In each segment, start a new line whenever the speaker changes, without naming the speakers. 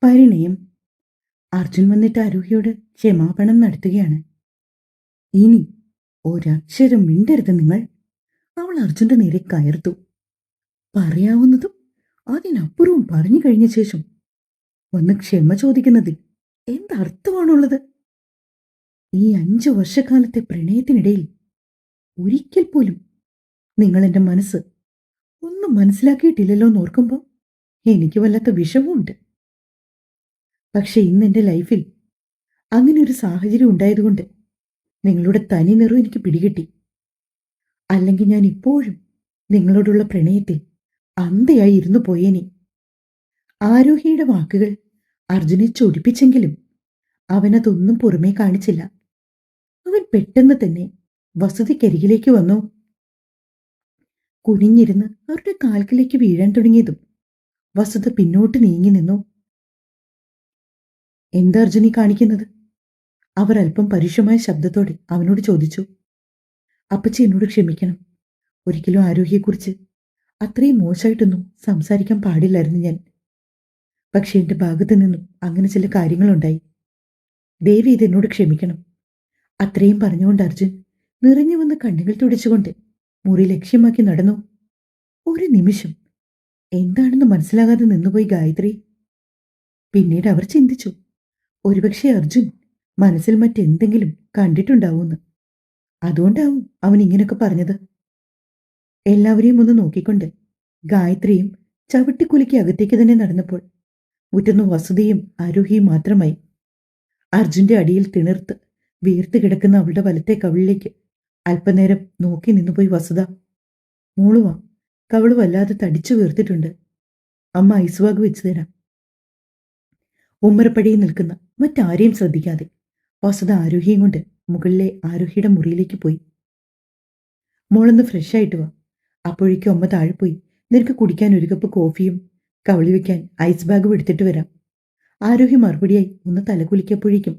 പരിണയം. അർജുൻ വന്നിട്ട് ആരോഹിയോട് ക്ഷമാപണം നടത്തുകയാണ്. ഇനി ഒരക്ഷരം മിണ്ടരുത് നിങ്ങൾ. അവൾ അർജുന്റെ നേരെ കയർത്തു. പറയാവുന്നതും അതിനപ്പുറവും പറഞ്ഞു കഴിഞ്ഞ ശേഷം വന്ന് ക്ഷമ ചോദിക്കുന്നതിൽ എന്തർത്ഥമാണുള്ളത്? ഈ 5 വർഷക്കാലത്തെ പ്രണയത്തിനിടയിൽ ഒരിക്കൽ പോലും നിങ്ങൾ എൻ്റെ മനസ്സ് ഒന്നും മനസ്സിലാക്കിയിട്ടില്ലല്ലോ എന്നോർക്കുമ്പോൾ എനിക്ക് വല്ലാത്ത വിഷമമുണ്ട്. പക്ഷെ ഇന്ന് എൻ്റെ ലൈഫിൽ അങ്ങനെ ഒരു സാഹചര്യം ഉണ്ടായതുകൊണ്ട് നിങ്ങളുടെ തനി നിറം എനിക്ക് പിടികിട്ടി. അല്ലെങ്കിൽ ഞാൻ ഇപ്പോഴും നിങ്ങളോടുള്ള പ്രണയത്തിൽ അന്ധയായി ഇരുന്നു പോയേനെ. ആരോഹിയുടെ വാക്കുകൾ അർജുനെ ചൊടിപ്പിച്ചെങ്കിലും അവനതൊന്നും പുറമേ കാണിച്ചില്ല. അവൻ പെട്ടെന്ന് തന്നെ വസതിക്കരികിലേക്ക് വന്നു. കുനിഞ്ഞിരുന്ന് അവരുടെ കാൽക്കിലേക്ക് വീഴാൻ തുടങ്ങിയതും വസുധ പിന്നോട്ട് നീങ്ങി നിന്നു. എന്താ അർജുനി കാണിക്കുന്നത്? അവർ അല്പം പരുഷമായ ശബ്ദത്തോടെ അവനോട് ചോദിച്ചു. അപ്പച്ചി എന്നോട് ക്ഷമിക്കണം. ഒരിക്കലും ആരോഗ്യയെക്കുറിച്ച് അത്രയും മോശമായിട്ടൊന്നും സംസാരിക്കാൻ പാടില്ലായിരുന്നു ഞാൻ. പക്ഷെ എന്റെ ഭാഗത്തു നിന്നും അങ്ങനെ ചില കാര്യങ്ങളുണ്ടായി. ദേവി ഇതെന്നോട് ക്ഷമിക്കണം. അത്രയും പറഞ്ഞുകൊണ്ട് അർജുൻ നിറഞ്ഞു വന്ന കണ്ണുകൾ തുടച്ചുകൊണ്ട് മുറി ലക്ഷ്യമാക്കി നടന്നു. ഒരു നിമിഷം എന്താണെന്ന് മനസ്സിലാകാതെ നിന്നുപോയി ഗായത്രി. പിന്നീട് അവർ ചിന്തിച്ചു, ഒരുപക്ഷെ അർജുൻ മനസ്സിൽ മറ്റെന്തെങ്കിലും കണ്ടിട്ടുണ്ടാവൂന്ന്. അതുകൊണ്ടാവും അവൻ ഇങ്ങനെയൊക്കെ പറഞ്ഞത്. എല്ലാവരെയും ഒന്ന് നോക്കിക്കൊണ്ട് ഗായത്രിയും ചവിട്ടിക്കുലുക്കി അകത്തേക്ക് തന്നെ നടന്നപ്പോൾ മുറ്റുന്ന വസുതയും ആരോഹിയും മാത്രമായി. അർജുന്റെ അടിയിൽ തിണിർത്ത് വീർത്ത് കിടക്കുന്ന അവളുടെ വലത്തെ കവിളിലേക്ക് അല്പനേരം നോക്കി നിന്നുപോയി വസുത. മോളുവാ, കവള് വല്ലാതെ തടിച്ചു വീർത്തിട്ടുണ്ട്. അമ്മ ഐസ് ബാഗ് വെച്ചു തരാം. ഉമ്മറപ്പടിയിൽ നിൽക്കുന്ന മറ്റാരെയും ശ്രദ്ധിക്കാതെ വസുത ആരോഹിയും കൊണ്ട് മുകളിലെ ആരോഹിയുടെ മുറിയിലേക്ക് പോയി. മോളൊന്ന് ഫ്രഷ് ആയിട്ട് വാ. അപ്പോഴേക്കും അമ്മ താഴെ പോയി നിനക്ക് കുടിക്കാൻ ഒരു കപ്പ് കോഫിയും കവളി വെക്കാൻ ഐസ് ബാഗും എടുത്തിട്ട് വരാം. ആരോഹി മറുപടിയായി ഒന്ന് തലകുലിക്കപ്പോഴേക്കും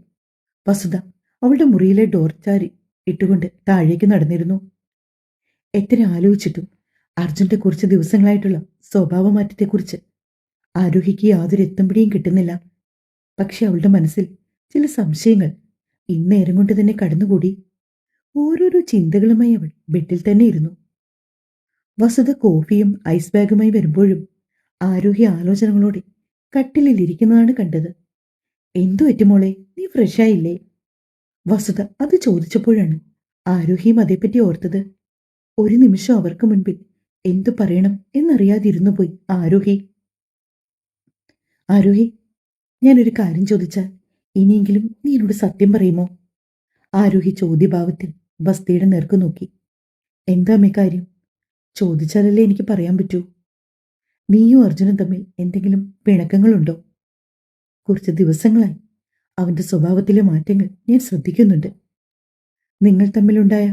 വസുധ അവളുടെ മുറിയിലെ ഡോർ ചാരി ഇട്ടുകൊണ്ട് താഴേക്ക് നടന്നിരുന്നു. എത്ര ആലോചിച്ചിട്ടും അർജുന്റെ കുറച്ച് ദിവസങ്ങളായിട്ടുള്ള സ്വഭാവമാറ്റത്തെക്കുറിച്ച് ആരോഹിക്ക് യാതൊരു എത്തുംപിടിയും കിട്ടുന്നില്ല. പക്ഷെ അവളുടെ മനസ്സിൽ ചില സംശയങ്ങൾ ഇന്നേരം കൊണ്ട് തന്നെ കടന്നുകൂടി. ഓരോരോ ചിന്തകളുമായി അവൾ ബെഡിൽ തന്നെ ഇരുന്നു. വസുധ കോഫിയും ഐസ് ബാഗുമായി വരുമ്പോഴും ആരോഹി ആലോചനകളോടെ കട്ടിലിൽ ഇരിക്കുന്നതാണ് കണ്ടത്. എന്തു പറ്റുമോളെ, നീ ഫ്രഷായില്ലേ? വസുധ അത് ചോദിച്ചപ്പോഴാണ് ആരോഹിയും അതേപ്പറ്റി ഓർത്തത്. ഒരു നിമിഷം അവർക്ക് മുൻപിൽ എന്തു പറയണം എന്നറിയാതിരുന്നു പോയി ആരോഹി. ആരോഹി, ഞാനൊരു കാര്യം ചോദിച്ചാൽ ഇനിയെങ്കിലും നീ എന്നോട് സത്യം പറയുമോ? ആരോഹി ചോദ്യഭാവത്തിൽ ബസ്തിയുടെ നേർക്ക് നോക്കി. എന്താ അമ്മേ കാര്യം? ചോദിച്ചാലല്ലേ എനിക്ക് പറയാൻ പറ്റൂ. നീയും അർജുനും തമ്മിൽ എന്തെങ്കിലും പിണക്കങ്ങളുണ്ടോ? കുറച്ച് ദിവസങ്ങളായി അവന്റെ സ്വഭാവത്തിലെ മാറ്റങ്ങൾ ഞാൻ ശ്രദ്ധിക്കുന്നുണ്ട്. നിങ്ങൾ തമ്മിലുണ്ടായ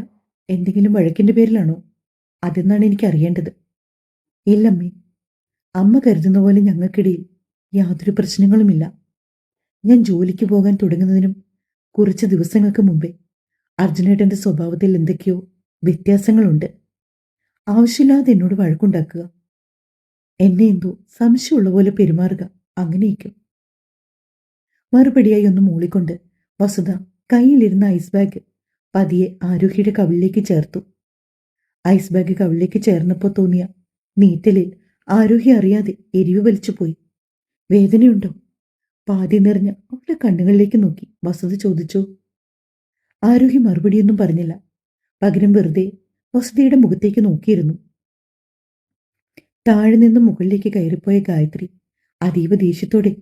എന്തെങ്കിലും വഴക്കിന്റെ പേരിലാണോ? അതെന്നാണ് എനിക്ക് അറിയേണ്ടത്. ഇല്ലമ്മേ, അമ്മ കരുതുന്ന പോലെ ഞങ്ങൾക്കിടയിൽ യാതൊരു പ്രശ്നങ്ങളുമില്ല. ഞാൻ ജോലിക്ക് പോകാൻ തുടങ്ങുന്നതിനും കുറച്ച് ദിവസങ്ങൾക്ക് മുമ്പേ അർജുനേട്ടന്റെ സ്വഭാവത്തിൽ എന്തൊക്കെയോ വ്യത്യാസങ്ങളുണ്ട്. ആവശ്യമില്ലാതെ എന്നോട് വഴക്കുണ്ടാക്കുക, എന്നെ എന്തോ സംശയമുള്ള പോലെ പെരുമാറുക, അങ്ങനെയൊക്കെ. മറുപടിയായി ഒന്ന് മൂളിക്കൊണ്ട് വസുധ കയ്യിലിരുന്ന ഐസ് ബാഗ് പതിയെ ആരോഹിയുടെ കവിളിലേക്ക് ചേർത്തു. ഐസ് ബാഗ് കവിളിലേക്ക് ചേർന്നപ്പോൾ തോന്നിയ നീറ്റലിൽ ആരോഹി അറിയാതെ എരിവ് വലിച്ചുപോയി. വേദനയുണ്ടോ? പാതി നിറഞ്ഞ അവളുടെ കണ്ണുകളിലേക്ക് നോക്കി വസുധ ചോദിച്ചു. ആരോഹി മറുപടിയൊന്നും പറഞ്ഞില്ല. പകരം വെറുതെ വസുധയുടെ മുഖത്തേക്ക് നോക്കിയിരുന്നു. താഴെ നിന്ന് മുകളിലേക്ക് കയറിപ്പോയ ഗായത്രി അതീവ ദേഷ്യത്തോടെ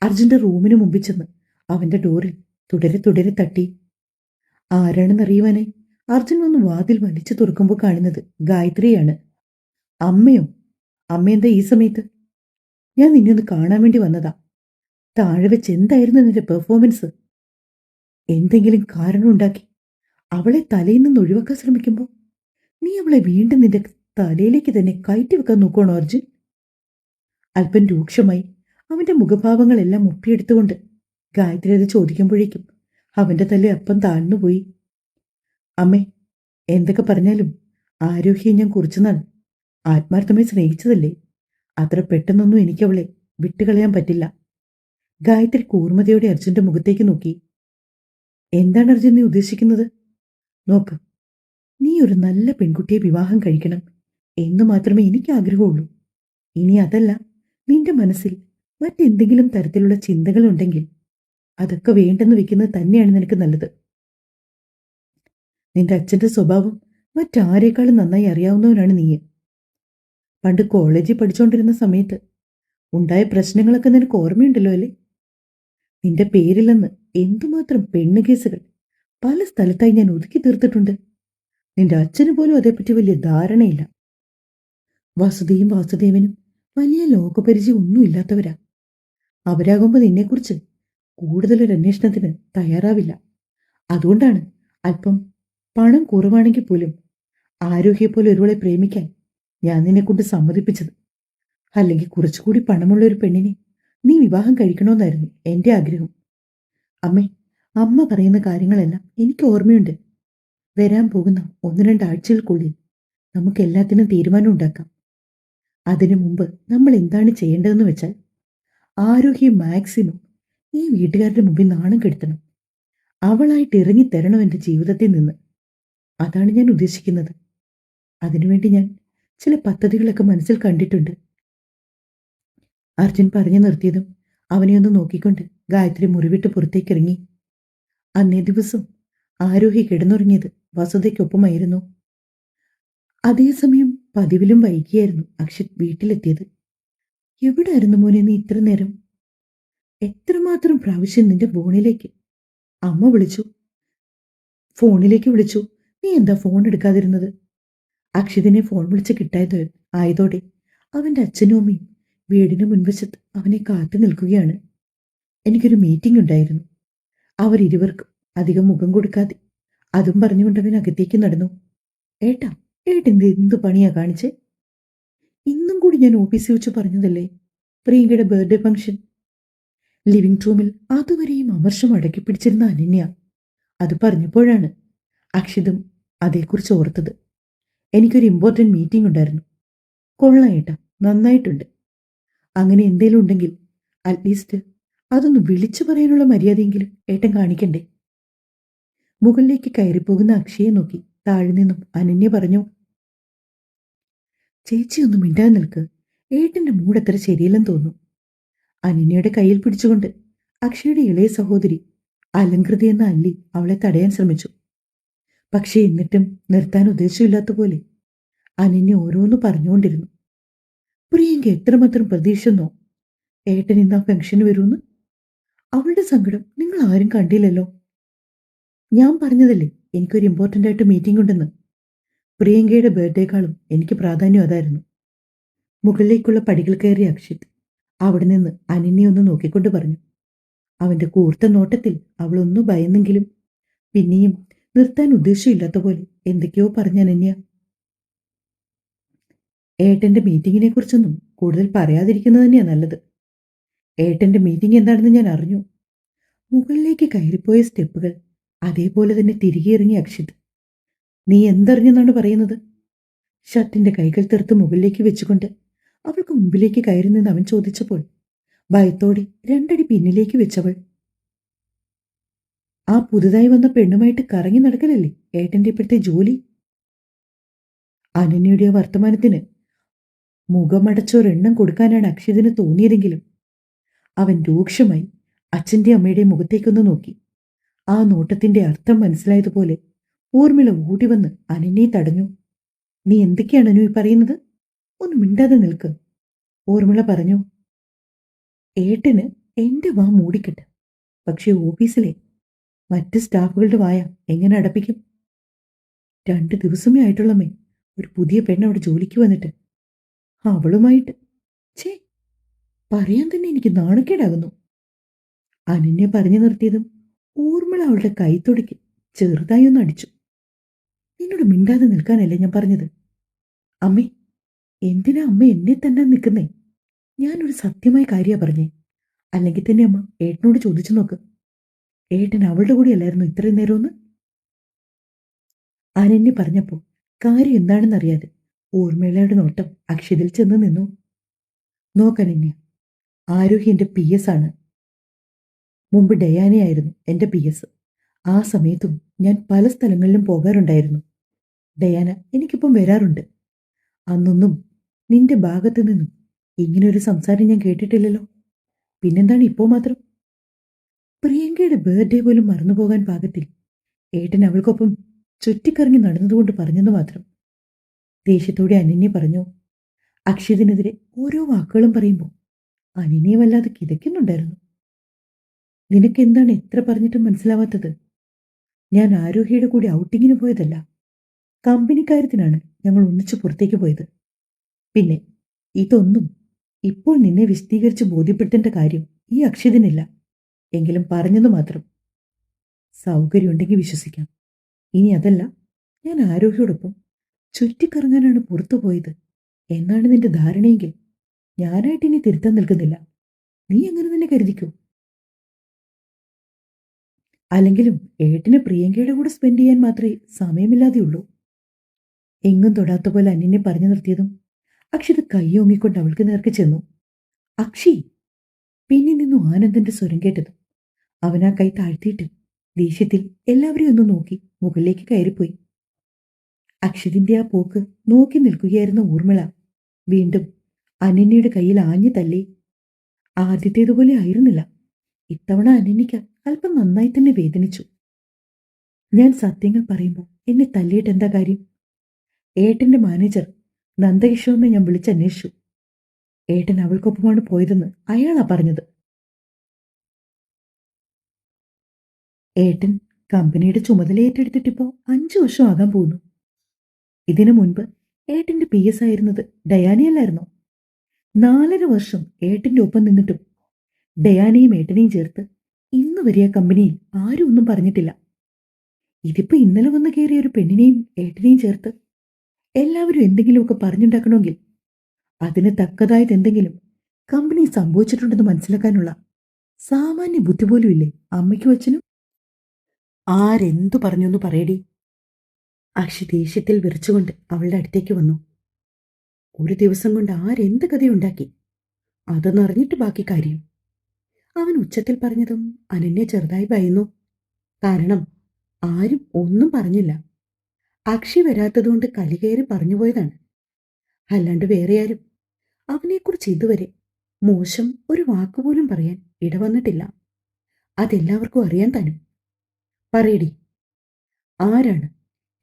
അർജുന്റെ റൂമിന് മുമ്പിൽ ചെന്ന് അവന്റെ ഡോറിൽ തുടരെ തുടരെ തട്ടി. ആരാണെന്നറിയുവാനായി അർജുൻ ഒന്ന് വാതിൽ വലിച്ചു തുറക്കുമ്പോൾ കാണുന്നത് ഗായത്രിയാണ്. അമ്മയോ? അമ്മ എന്താ ഈ സമയത്ത്? ഞാൻ നിന്നെ ഒന്ന് കാണാൻ വേണ്ടി വന്നതാ. താഴെ വെച്ച് എന്തായിരുന്നു നിന്റെ പെർഫോമൻസ്? എന്തെങ്കിലും കാരണമുണ്ടാക്കി അവളെ തലയിൽ നിന്ന് ഒഴിവാക്കാൻ ശ്രമിക്കുമ്പോൾ നീ അവളെ വീണ്ടും നിന്റെ തലയിലേക്ക് തന്നെ കയറ്റി വെക്കാൻ നോക്കുകയാണോ അർജുൻ? അല്പം രൂക്ഷമായി അവന്റെ മുഖഭാവങ്ങളെല്ലാം ഒപ്പിയെടുത്തുകൊണ്ട് ഗായത്രി അത് ചോദിക്കുമ്പോഴേക്കും അവന്റെ തല അപ്പം താഴ്ന്നുപോയി. അമ്മേ, എന്തൊക്കെ പറഞ്ഞാലും ആരോഗ്യം ഞാൻ കുറച്ചുനാൾ ആത്മാർത്ഥമായി സ്നേഹിച്ചതല്ലേ. അത്ര പെട്ടെന്നൊന്നും എനിക്കവളെ വിട്ടുകളയാൻ പറ്റില്ല. ഗായത്രി കൂർമ്മതയോടെ അർജുന്റെ മുഖത്തേക്ക് നോക്കി. എന്താണ് അർജുൻ നീ ഉദ്ദേശിക്കുന്നത്? നോക്ക്, നീ ഒരു നല്ല പെൺകുട്ടിയെ വിവാഹം കഴിക്കണം എന്ന് മാത്രമേ എനിക്ക് ആഗ്രഹമുള്ളൂ. ഇനി അതല്ല, നിന്റെ മനസ്സിൽ മറ്റെന്തെങ്കിലും തരത്തിലുള്ള ചിന്തകളുണ്ടെങ്കിൽ അതൊക്കെ വേണ്ടെന്ന് വെക്കുന്നത് തന്നെയാണ് നിനക്ക് നല്ലത്. നിന്റെ അച്ഛന്റെ സ്വഭാവം മറ്റാരേക്കാളും നന്നായി അറിയാവുന്നവനാണ് നീ. പണ്ട് കോളേജിൽ പഠിച്ചുകൊണ്ടിരുന്ന സമയത്ത് ഉണ്ടായ പ്രശ്നങ്ങളൊക്കെ നിനക്ക് ഓർമ്മയുണ്ടല്ലോ അല്ലേ? നിന്റെ പേരിലെന്ന് എന്തുമാത്രം പെണ്ണ് കേസുകൾ പല സ്ഥലത്തായി ഞാൻ ഒതുക്കി തീർത്തിട്ടുണ്ട്. നിന്റെ അച്ഛന് പോലും അതേപ്പറ്റി വലിയ ധാരണയില്ല. വസുതയും വാസുദേവനും വലിയ ലോകപരിചയം ഒന്നുമില്ലാത്തവരാ. അവരാകുമ്പോൾ നിന്നെക്കുറിച്ച് കൂടുതലൊരു അന്വേഷണത്തിന് തയ്യാറാവില്ല. അതുകൊണ്ടാണ് അല്പം പണം കുറവാണെങ്കിൽ പോലും ആരോഗ്യപോലെ ഒരുവളെ പ്രേമിക്കാൻ ഞാൻ നിന്നെക്കൊണ്ട് സമ്മതിപ്പിച്ചത്. അല്ലെങ്കിൽ കുറച്ചുകൂടി പണമുള്ള ഒരു പെണ്ണിനെ നീ വിവാഹം കഴിക്കണമെന്നായിരുന്നു എന്റെ ആഗ്രഹം. അമ്മേ, അമ്മ പറയുന്ന കാര്യങ്ങളെല്ലാം എനിക്ക് ഓർമ്മയുണ്ട്. വരാൻ പോകുന്ന 1-2 ആഴ്ചകൾക്കുള്ളിൽ നമുക്ക് എല്ലാത്തിനും തീരുമാനം ഉണ്ടാക്കാം. അതിനു മുമ്പ് നമ്മൾ എന്താണ് ചെയ്യേണ്ടതെന്ന് വെച്ചാൽ, ആരോഗ്യം മാക്സിമം ഈ വീട്ടുകാരുടെ മുമ്പിൽ നാണം കെടുത്തണം. അവളായിട്ട് ഇറങ്ങിത്തരണം എന്റെ ജീവിതത്തിൽ നിന്ന്. അതാണ് ഞാൻ ഉദ്ദേശിക്കുന്നത്. അതിനുവേണ്ടി ഞാൻ ചില പദ്ധതികളൊക്കെ മനസ്സിൽ കണ്ടിട്ടുണ്ട്. അർജുൻ പറഞ്ഞു നിർത്തിയതും അവനെ ഒന്ന് നോക്കിക്കൊണ്ട് ഗായത്രി മുറിവിട്ട് പുറത്തേക്കിറങ്ങി. അന്നേ ദിവസം ആരോഹി കിടന്നുറങ്ങിയത് വസുതയ്ക്കൊപ്പമായിരുന്നു. അതേസമയം പതിവിലും വൈകിയായിരുന്നു അക്ഷിത് വീട്ടിലെത്തിയത്. എവിടായിരുന്നു മോനെ നീ ഇത്ര നേരം? എത്രമാത്രം പ്രാവശ്യം നിന്റെ ഫോണിലേക്ക് അമ്മ വിളിച്ചു, ഫോണിലേക്ക് വിളിച്ചു. നീ എന്താ ഫോൺ എടുക്കാതിരുന്നത്? അക്ഷിതിനെ ഫോൺ വിളിച്ച് ആയതോടെ അവന്റെ അച്ഛനും അമ്മയും വീടിന് മുൻവശത്ത് അവനെ കാത്തു നിൽക്കുകയാണ്. എനിക്കൊരു മീറ്റിംഗ് ഉണ്ടായിരുന്നു. അവരിരുവർക്കും അധികം മുഖം കൊടുക്കാതെ അതും പറഞ്ഞുകൊണ്ട് അവൻ അകത്തേക്ക് നടന്നു. ഏട്ടാ, ഏട്ടെന്ത് എന്ത് പണിയാ കാണിച്ചേ? ഇന്നും കൂടി ഞാൻ ഓഫീസിൽ വെച്ച് പറഞ്ഞതല്ലേ, പ്രിയങ്കയുടെ ബർത്ത്ഡേ ഫംഗ്ഷൻ. ലിവിംഗ് റൂമിൽ അതുവരെയും അമർഷം അടക്കി പിടിച്ചിരുന്ന അനന്യ അത് പറഞ്ഞപ്പോഴാണ് അക്ഷിതും അതേക്കുറിച്ച് ഓർത്തത്. എനിക്കൊരു ഇമ്പോർട്ടൻറ്റ് മീറ്റിംഗ് ഉണ്ടായിരുന്നു. കൊള്ളാം ഏട്ടാ, നന്നായിട്ടുണ്ട്. അങ്ങനെ എന്തേലും ഉണ്ടെങ്കിൽ അറ്റ്ലീസ്റ്റ് അതൊന്ന് വിളിച്ചു പറയാനുള്ള മര്യാദയെങ്കിലും ഏട്ടൻ കാണിക്കണ്ടേ? മുകളിലേക്ക് കയറിപ്പോകുന്ന അക്ഷയെ നോക്കി താഴെ നിന്നും അനന്യ പറഞ്ഞു. ചേച്ചി ഒന്ന് മിണ്ടാൻ നിൽക്ക്, ഏട്ടന്റെ മൂഡ് അത്ര ശരിയല്ലെന്ന് തോന്നുന്നു. അനന്യയുടെ കയ്യിൽ പിടിച്ചുകൊണ്ട് അക്ഷയുടെ ഇളയ സഹോദരി അലങ്കൃതി എന്ന അല്ലി അവളെ തടയാൻ ശ്രമിച്ചു. പക്ഷേ എന്നിട്ടും നിർത്താൻ ഉദ്ദേശമില്ലാത്ത പോലെ അനന്യ ഓരോന്ന് പറഞ്ഞുകൊണ്ടിരുന്നു. പ്രിയങ്ക എത്രമാത്രം പ്രതീക്ഷിച്ചെന്നോ ഏട്ടൻ ഇന്ന് ആ ഫംഗ്ഷന് വരുമെന്ന്? അവളുടെ സങ്കടം നിങ്ങൾ ആരും കണ്ടില്ലല്ലോ. ഞാൻ പറഞ്ഞതല്ലേ എനിക്കൊരു ഇമ്പോർട്ടൻ്റ് ആയിട്ട് മീറ്റിംഗ് ഉണ്ടെന്ന്. പ്രിയങ്കയുടെ ബർത്ത്ഡേക്കാളും എനിക്ക് പ്രാധാന്യം അതായിരുന്നു. മുകളിലേക്കുള്ള പടികൾ കയറിയ അക്ഷിത് അവിടെ നിന്ന് അനന്യെ ഒന്ന് നോക്കിക്കൊണ്ട് പറഞ്ഞു. അവന്റെ കൂർത്ത നോട്ടത്തിൽ അവളൊന്നു ഭയന്നെങ്കിലും പിന്നെയും നിർത്താൻ ഉദ്ദേശമില്ലാത്ത പോലെ എന്തൊക്കെയോ പറഞ്ഞ അനന്യ. ഏട്ടന്റെ മീറ്റിങ്ങിനെ കുറിച്ചൊന്നും കൂടുതൽ പറയാതിരിക്കുന്നത് തന്നെയാ നല്ലത്. ഏട്ടന്റെ മീറ്റിംഗ് എന്താണെന്ന് ഞാൻ അറിഞ്ഞു. മുകളിലേക്ക് കയറിപ്പോയ സ്റ്റെപ്പുകൾ അതേപോലെ തന്നെ തിരികെ ഇറങ്ങി അക്ഷിത്. നീ എന്തറിഞ്ഞെന്നാണ് പറയുന്നത്? ഷർട്ടിന്റെ കൈകൾ തെറുത്ത് മുകളിലേക്ക് വെച്ചുകൊണ്ട് അവൾക്ക് മുമ്പിലേക്ക് കയറി നിന്ന് അവൻ ചോദിച്ചപ്പോൾ ഭയത്തോടെ 2 അടി പിന്നിലേക്ക് വെച്ചവൾ. ആ പുതുതായി വന്ന പെണ്ണുമായിട്ട് കറങ്ങി നടക്കലല്ലേ ഏട്ടന്റെ ഇപ്പോഴത്തെ ജോലി? അനന്യയുടെ വർത്തമാനത്തിന് മുഖമടച്ചൊരെണ്ണം കൊടുക്കാനാണ് അക്ഷിതിന് തോന്നിയതെങ്കിലും അവൻ രൂക്ഷമായി അച്ഛന്റെ അമ്മയുടെ മുഖത്തേക്കൊന്ന് നോക്കി. ആ നോട്ടത്തിന്റെ അർത്ഥം മനസ്സിലായതുപോലെ ഊർമിള ഓടിവന്ന് അനന്യയെ തടഞ്ഞു. നീ എന്തൊക്കെയാണ് അനു ഈ പറയുന്നത്? ഒന്ന് മിണ്ടാതെ നിൽക്ക്. ഊർമിള പറഞ്ഞു. ഏട്ടന് എന്റെ വാ മൂടിക്കെട്ട്, പക്ഷെ ഓഫീസിലെ മറ്റ് സ്റ്റാഫുകളുടെ വായ എങ്ങനെ അടപ്പിക്കും? 2 ദിവസമേ ആയിട്ടുള്ളമ്മേ ഒരു പുതിയ പെണ്ണ് അവിടെ ജോലിക്ക് വന്നിട്ട് അവളുമായിട്ട് ഛേ, പറയാൻ തന്നെ എനിക്ക് നാണക്കേടാകുന്നു. അനന്യ പറഞ്ഞു നിർത്തിയതും ഊർമിള അവളുടെ കൈത്തൊടിക്ക് ചെറുതായി ഒന്ന് അടിച്ചു. നിന്നോട് മിണ്ടാതെ നിൽക്കാനല്ലേ ഞാൻ പറഞ്ഞത്? അമ്മേ, എന്തിനാ അമ്മ എന്നെ തന്നെ നിൽക്കുന്നേ? ഞാനൊരു സത്യമായ കാര്യമാണ് പറഞ്ഞേ. അല്ലെങ്കിൽ തന്നെ അമ്മ ഏട്ടനോട് ചോദിച്ചു നോക്ക്, ഏട്ടൻ അവളുടെ കൂടെ അല്ലായിരുന്നു ഇത്രയും നേരമൊന്ന്? അനന്യ പറഞ്ഞപ്പോൾ കാര്യം എന്താണെന്നറിയാതെ ഊർമിളയുടെ നോട്ടം അക്ഷിതിൽ ചെന്ന് നിന്നു. നോക്കനന്യ, ആരോഹി എന്റെ PS ആണ്. മുമ്പ് ഡയാനയായിരുന്നു എൻ്റെ PS. ആ സമയത്തും ഞാൻ പല സ്ഥലങ്ങളിലും പോകാറുണ്ടായിരുന്നു. ഡയാന എനിക്കിപ്പം വരാറുണ്ട്. അന്നൊന്നും നിന്റെ ഭാഗത്തു നിന്നും ഇങ്ങനൊരു സംസാരം ഞാൻ കേട്ടിട്ടില്ലല്ലോ. പിന്നെന്താണ് ഇപ്പോ മാത്രം? പ്രിയങ്കയുടെ ബർത്ത്ഡേ പോലും മറന്നുപോകാൻ പാകത്തിൽ ഏട്ടൻ അവൾക്കൊപ്പം ചുറ്റിക്കറങ്ങി നടന്നതുകൊണ്ട് പറഞ്ഞെന്ന് മാത്രം. ദേഷ്യത്തോടെ അനന്യ പറഞ്ഞു. അക്ഷിതിനെതിരെ ഓരോ വാക്കുകളും പറയുമ്പോൾ അനന്യെ വല്ലാതെ കിതയ്ക്കുന്നുണ്ടായിരുന്നു. നിനക്കെന്താണ് എത്ര പറഞ്ഞിട്ടും മനസ്സിലാവാത്തത്? ഞാൻ ആരോഹിയുടെ കൂടെ ഔട്ടിങ്ങിന് പോയതല്ല. കമ്പനിക്കാര്യത്തിനാണ് ഞങ്ങൾ ഒന്നിച്ചു പുറത്തേക്ക് പോയത്. പിന്നെ ഇതൊന്നും ഇപ്പോൾ നിന്നെ വിശദീകരിച്ച് ബോധ്യപ്പെടുത്തേണ്ട കാര്യം ഈ അക്ഷിതിനില്ല. എങ്കിലും പറഞ്ഞെന്ന് മാത്രം. സൗകര്യമുണ്ടെങ്കിൽ വിശ്വസിക്കാം. ഇനി അതല്ല, ഞാൻ ആരോഗ്യോടൊപ്പം ചുറ്റിക്കറങ്ങാനാണ് പുറത്തു പോയത് എന്നാണ് നിന്റെ ധാരണയെങ്കിൽ ഞാനായിട്ട് ഇനി തിരുത്താൻ നിൽക്കുന്നില്ല. നീ അങ്ങനെ തന്നെ കരുതിക്കൂ. അല്ലെങ്കിലും ഏട്ടിന് പ്രിയങ്കയുടെ കൂടെ സ്പെൻഡ് ചെയ്യാൻ മാത്രമേ സമയമില്ലാതെയുള്ളൂ. എങ്ങും തൊടാത്ത പോലെ അന്യനെ പറഞ്ഞു നിർത്തിയതും അക്ഷിത് കൈയോങ്ങിക്കൊണ്ട് അവൾക്ക് നേർക്ക് ചെന്നു. അക്ഷി! പിന്നിൽ നിന്നു ആനന്ദന്റെ സ്വരം കേട്ടത്. അവൻ ആ കൈ താഴ്ത്തിയിട്ട് ദേഷ്യത്തിൽ എല്ലാവരെയും ഒന്ന് നോക്കി മുകളിലേക്ക് കയറിപ്പോയി. അക്ഷിതിന്റെ ആ പോക്ക് നോക്കി നിൽക്കുകയായിരുന്ന ഊർമിള വീണ്ടും അനന്യയുടെ കയ്യിൽ ആഞ്ഞു തല്ലി. ആദ്യത്തേതുപോലെ ആയിരുന്നില്ല. ഇത്തവണ അനന്യയ്ക്ക് അല്പം നന്നായി തന്നെ വേദനിച്ചു. ഞാൻ സത്യങ്ങൾ പറയുമ്പോൾ എന്നെ തല്ലിയിട്ട് എന്താ കാര്യം? ഏട്ടന്റെ മാനേജർ നന്ദകിഷോറിനെ ഞാൻ വിളിച്ചന്വേഷിച്ചു. ഏട്ടൻ അവൾക്കൊപ്പമാണ് പോയതെന്ന് അയാളാ പറഞ്ഞത്. ഏട്ടൻ കമ്പനിയുടെ ചുമതല ഏറ്റെടുത്തിട്ടിപ്പോ 5 വർഷം ആകാൻ പോകുന്നു. ഇതിനു മുൻപ് ഏട്ടന്റെ PS ആയിരുന്നത് ഡയാനയല്ലായിരുന്നോ? 4.5 വർഷം ഏട്ടന്റെ ഒപ്പം നിന്നിട്ടും ഡയാനയും ഏട്ടനെയും ചേർത്ത് ഇന്ന് വരെ ആ കമ്പനിയിൽ ആരും ഒന്നും പറഞ്ഞിട്ടില്ല. ഇതിപ്പോ ഇന്നലെ വന്ന് കയറിയ ഒരു പെണ്ണിനെയും ഏട്ടനെയും ചേർത്ത് എല്ലാവരും എന്തെങ്കിലുമൊക്കെ പറഞ്ഞുണ്ടാക്കണമെങ്കിൽ അതിന് തക്കതായത് എന്തെങ്കിലും കമ്പനി സംഭവിച്ചിട്ടുണ്ടെന്ന് മനസ്സിലാക്കാനുള്ള സാമാന്യ ബുദ്ധി പോലും ഇല്ലേ അമ്മയ്ക്കും അച്ഛനും? ആരെന്തു പറഞ്ഞൊന്നു പറയടി. അക്ഷി ദേഷ്യത്തിൽ വിറച്ചുകൊണ്ട് അവളുടെ അടുത്തേക്ക് വന്നു. ഒരു ദിവസം കൊണ്ട് ആരെന്ത് കഥയുണ്ടാക്കി അതൊന്നറിഞ്ഞിട്ട് ബാക്കി കാര്യം. അവൻ ഉച്ചത്തിൽ പറഞ്ഞതും അനന്യ ചെറുതായി ഭയന്നു. കാരണം ആരും ഒന്നും പറഞ്ഞില്ല. അക്ഷി വരാത്തതുകൊണ്ട് കലികയറി പറഞ്ഞുപോയതാണ്. അല്ലാണ്ട് വേറെ ആരും അവനെക്കുറിച്ച് ഇതുവരെ മോശം ഒരു വാക്കുപോലും പറയാൻ ഇടവന്നിട്ടില്ല. അതെല്ലാവർക്കും അറിയാൻ താനും. പറയടി, ആരാണ്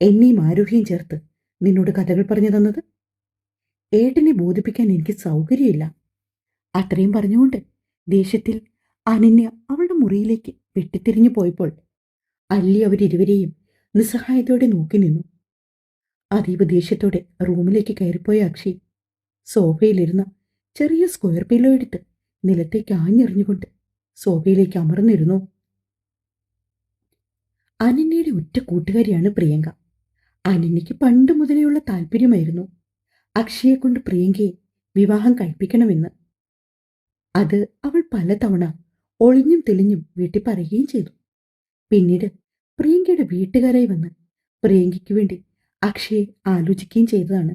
എന്നെയും ആരോഗ്യം ചേർത്ത് നിന്നോട് കഥകൾ പറഞ്ഞു തന്നത്? ഏട്ടനെ ബോധിപ്പിക്കാൻ എനിക്ക് സൗകര്യമില്ല. അത്രയും പറഞ്ഞുകൊണ്ട് ദേഷ്യത്തിൽ അനന്യ അവളുടെ മുറിയിലേക്ക് വെട്ടിത്തിരിഞ്ഞു പോയപ്പോൾ അല്ലി അവരിരുവരെയും നിസ്സഹായത്തോടെ നോക്കി നിന്നു. അതീവ ദേഷ്യത്തോടെ റൂമിലേക്ക് കയറിപ്പോയ അക്ഷി സോഫയിലിരുന്ന ചെറിയ സ്ക്വയർ പില്ലോ എടുത്ത് നിലത്തേക്ക് ആഞ്ഞെറിഞ്ഞുകൊണ്ട് സോഫയിലേക്ക് അമർന്നിരുന്നു. അനന്യയുടെ ഉറ്റ കൂട്ടുകാരിയാണ് പ്രിയങ്ക. അനന്യയ്ക്ക് പണ്ട് മുതലെയുള്ള താല്പര്യമായിരുന്നു അക്ഷയെ കൊണ്ട് പ്രിയങ്കയെ വിവാഹം കഴിപ്പിക്കണമെന്ന്. അത് അവൾ പലതവണ ഒളിഞ്ഞും തെളിഞ്ഞും വീട്ടിൽ പറയുകയും ചെയ്തു. പിന്നീട് പ്രിയങ്കയുടെ വീട്ടുകാരായി വന്ന് പ്രിയങ്കയ്ക്ക് വേണ്ടി അക്ഷയെ ആലോചിക്കുകയും ചെയ്തതാണ്.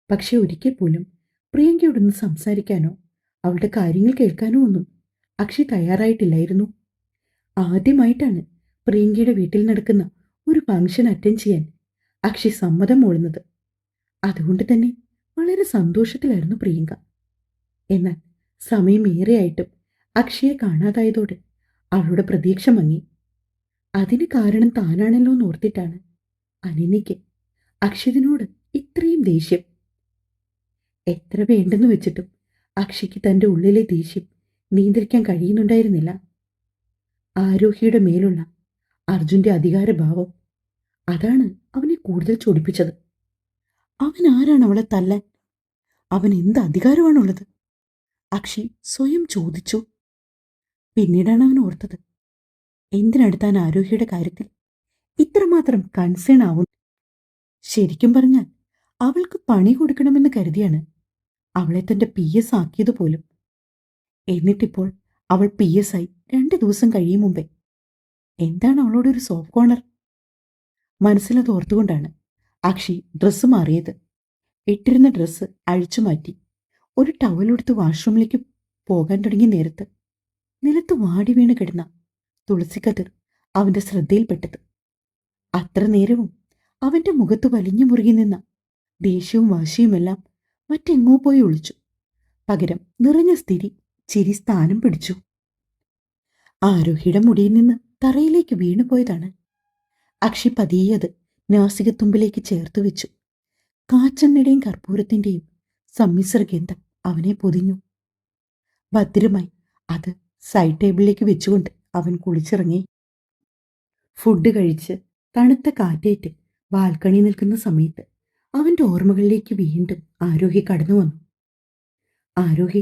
പക്ഷെ ഒരിക്കൽ പോലും പ്രിയങ്കയോടൊന്ന് സംസാരിക്കാനോ അവളുടെ കാര്യങ്ങൾ കേൾക്കാനോ ഒന്നും അക്ഷയ് തയ്യാറായിട്ടില്ലായിരുന്നു. ആദ്യമായിട്ടാണ് പ്രിയങ്കയുടെ വീട്ടിൽ നടക്കുന്ന ഒരു ഫംഗ്ഷൻ അറ്റൻഡ് ചെയ്യാൻ അക്ഷയ് സമ്മതം മൂളുന്നത്. അതുകൊണ്ട് തന്നെ വളരെ സന്തോഷത്തിലായിരുന്നു പ്രിയങ്ക. എന്നാൽ സമയമേറെയായിട്ടും അക്ഷയെ കാണാതായതോടെ അവളുടെ പ്രതീക്ഷ മങ്ങി. അതിന് കാരണം താനാണല്ലോ എന്നോർത്തിട്ടാണ് അനന്യയ്ക്ക് അക്ഷിതിനോട് ഇത്രയും ദേഷ്യം. എത്ര വേണ്ടെന്ന് വെച്ചിട്ടും അക്ഷയ്ക്ക് തൻ്റെ ഉള്ളിലെ ദേഷ്യം നിയന്ത്രിക്കാൻ കഴിയുന്നുണ്ടായിരുന്നില്ല. ആരോഹിയുടെ മേലുള്ള അർജുന്റെ അധികാരഭാവം അതാണ് അവനെ കൂടുതൽ ചൊടിപ്പിച്ചത്. അവൻ ആരാണ് അവളെ തല്ലാൻ? അവൻ എന്ത് അധികാരമാണുള്ളത്? അക്ഷി സ്വയം ചോദിച്ചു. പിന്നീടാണ് അവൻ ഓർത്തത്, എന്തിനടുത്താൻ ആരോഹിയുടെ കാര്യത്തിൽ ഇത്രമാത്രം കൺസേൺ ആവുന്നു. ശരിക്കും പറഞ്ഞാൽ അവൾക്ക് പണി കൊടുക്കണമെന്ന് കരുതിയാണ് അവളെ തന്റെ PS ആക്കിയത് പോലും. എന്നിട്ടിപ്പോൾ അവൾ PS ആയി 2 ദിവസം കഴിയും മുമ്പേ എന്താണ് അവളോടൊരു സോഫ്റ്റ് കോർണർ? മനസ്സിലത് ഓർത്തുകൊണ്ടാണ് അക്ഷി ഡ്രസ്സ് മാറിയത്. ഇട്ടിരുന്ന ഡ്രസ്സ് അഴിച്ചു മാറ്റി ഒരു ടവലെടുത്ത് വാഷ്റൂമിലേക്ക് പോകാൻ തുടങ്ങിയ നേരത്ത് നിലത്ത് വാടി വീണ് കിടന്ന തുളസിക്കതിർ അവന്റെ ശ്രദ്ധയിൽപ്പെട്ടത്. അത്ര നേരവും അവന്റെ മുഖത്ത് വലിഞ്ഞു മുറുകി നിന്ന ദേഷ്യവും വാശിയുമെല്ലാം മറ്റെങ്ങോ പോയി ഒളിച്ചു. പകരം നിറഞ്ഞ സ്ഥിതി ചിരി സ്ഥാനം പിടിച്ചു. ആരോഹിയുടെ മുടിയിൽ നിന്ന് തറയിലേക്ക് വീണുപോയതാണ്. അക്ഷി പതിയെ അത് നാസികത്തുമ്പിലേക്ക് ചേർത്തു വെച്ചു. കാച്ചെണ്ണയുടെയും കർപ്പൂരത്തിന്റെയും സമ്മിശ്ര ഗന്ധം അവനെ പൊതിഞ്ഞു. ഭദ്രമായി അത് സൈഡ് ടേബിളിലേക്ക് വെച്ചുകൊണ്ട് അവൻ കുളിച്ചിറങ്ങി. ഫുഡ് കഴിച്ച് തണുത്ത കാറ്റേറ്റ് ബാൽക്കണി നിൽക്കുന്ന സമയത്ത് അവന്റെ ഓർമ്മകളിലേക്ക് വീണ്ടും ആരോഹി കടന്നു വന്നു. ആരോഹി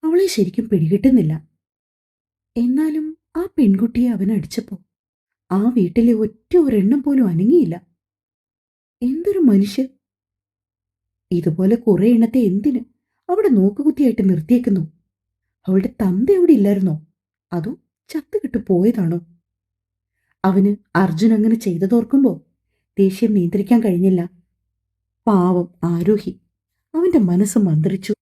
അവളെ ശരിക്കും പിടികിട്ടുന്നില്ല. എന്നാലും ആ പെൺകുട്ടിയെ അവൻ അടിച്ചപ്പോ ആ വീട്ടിലെ ഒറ്റ ഒരെണ്ണം പോലും അനങ്ങിയില്ല. എന്തൊരു മനുഷ്യൻ! ഇതുപോലെ കുറെ എണ്ണത്തെ എന്തിന് അവിടെ നോക്കുകുത്തിയായിട്ട് നിർത്തിയേക്കുന്നു? അവളുടെ തന്ത അവിടെ ഇല്ലായിരുന്നോ? അതോ ചത്തുകിട്ടു പോയതാണോ? അവന് അർജുൻ അങ്ങനെ ചെയ്തതോർക്കുമ്പോ ദേഷ്യം നിയന്ത്രിക്കാൻ കഴിഞ്ഞില്ല. പാവം ആരോഹി! അവന്റെ മനസ്സ് മന്ത്രിച്ചു.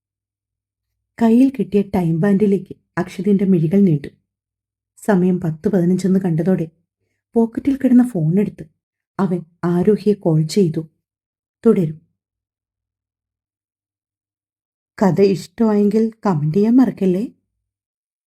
കയ്യിൽ കിട്ടിയ ടൈം ബാൻഡിലേക്ക് അക്ഷതിന്റെ മിഴികൾ നീണ്ടു. സമയം 10:15 കണ്ടതോടെ പോക്കറ്റിൽ കിടന്ന ഫോണെടുത്ത് അവൻ ആരോഹിയെ കോൾ ചെയ്തു. തുടരും. കഥ ഇഷ്ടമായെങ്കിൽ കമന്റ് ചെയ്യാൻ മറക്കല്ലേ.